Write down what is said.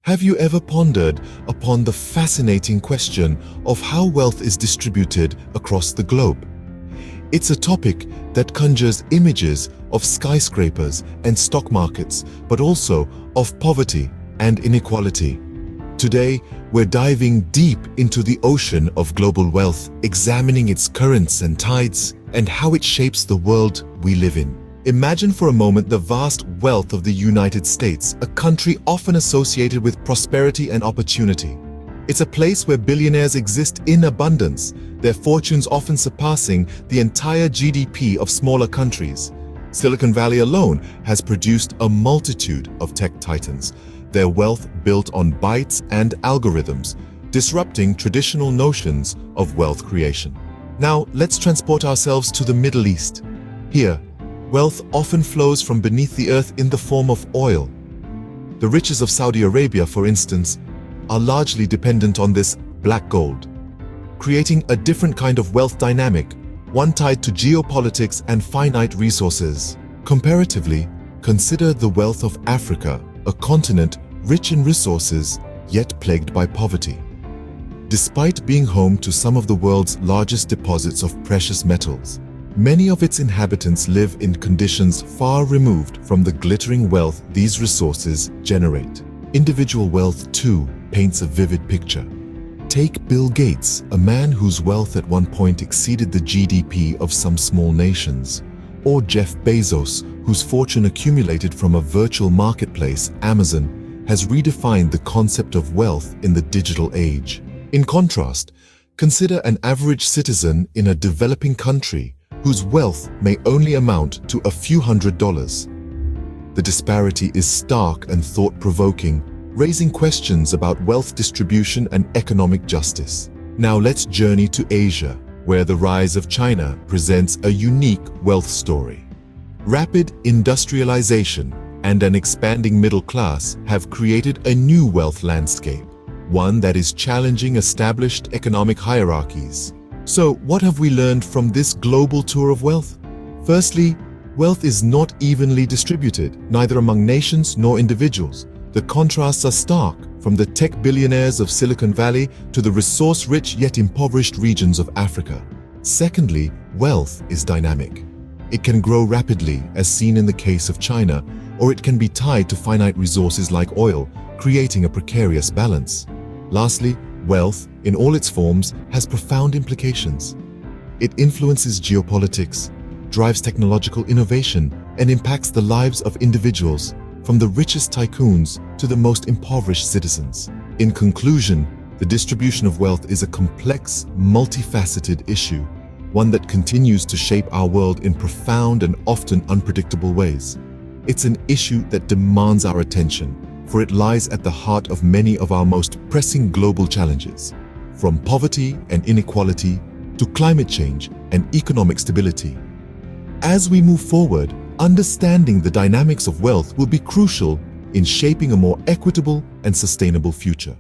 Have you ever pondered upon the fascinating question of how wealth is distributed across the globe? It's a topic that conjures images of skyscrapers and stock markets, but also of poverty and inequality. Today, we're diving deep into the ocean of global wealth, examining its currents and tides, and how it shapes the world we live in. Imagine for a moment the vast wealth of the United States, a country often associated with prosperity and opportunity. It's a place where billionaires exist in abundance, their fortunes often surpassing the entire GDP of smaller countries. Silicon Valley alone has produced a multitude of tech titans, their wealth built on bytes and algorithms, disrupting traditional notions of wealth creation. Now, let's transport ourselves to the Middle East. Here, wealth often flows from beneath the earth in the form of oil. The riches of Saudi Arabia, for instance, are largely dependent on this black gold, creating a different kind of wealth dynamic, one tied to geopolitics and finite resources. Comparatively, consider the wealth of Africa, a continent rich in resources, yet plagued by poverty. Despite being home to some of the world's largest deposits of precious metals, many of its inhabitants live in conditions far removed from the glittering wealth these resources generate. Individual wealth, too, paints a vivid picture. Take Bill Gates, a man whose wealth at one point exceeded the GDP of some small nations, or Jeff Bezos, whose fortune accumulated from a virtual marketplace, Amazon, has redefined the concept of wealth in the digital age. In contrast, consider an average citizen in a developing country whose wealth may only amount to a few $100s. The disparity is stark and thought-provoking, raising questions about wealth distribution and economic justice. Now let's journey to Asia, where the rise of China presents a unique wealth story. Rapid industrialization and an expanding middle class have created a new wealth landscape, one that is challenging established economic hierarchies. So, what have we learned from this global tour of wealth? Firstly, wealth is not evenly distributed, neither among nations nor individuals. The contrasts are stark, from the tech billionaires of Silicon Valley to the resource-rich yet impoverished regions of Africa. Secondly, wealth is dynamic. It can grow rapidly, as seen in the case of China, or it can be tied to finite resources like oil, creating a precarious balance. Lastly, wealth, in all its forms, has profound implications. It influences geopolitics, drives technological innovation, and impacts the lives of individuals, from the richest tycoons to the most impoverished citizens. In conclusion, the distribution of wealth is a complex, multifaceted issue, one that continues to shape our world in profound and often unpredictable ways. It's an issue that demands our attention, for it lies at the heart of many of our most pressing global challenges, from poverty and inequality to climate change and economic stability. As we move forward, understanding the dynamics of wealth will be crucial in shaping a more equitable and sustainable future.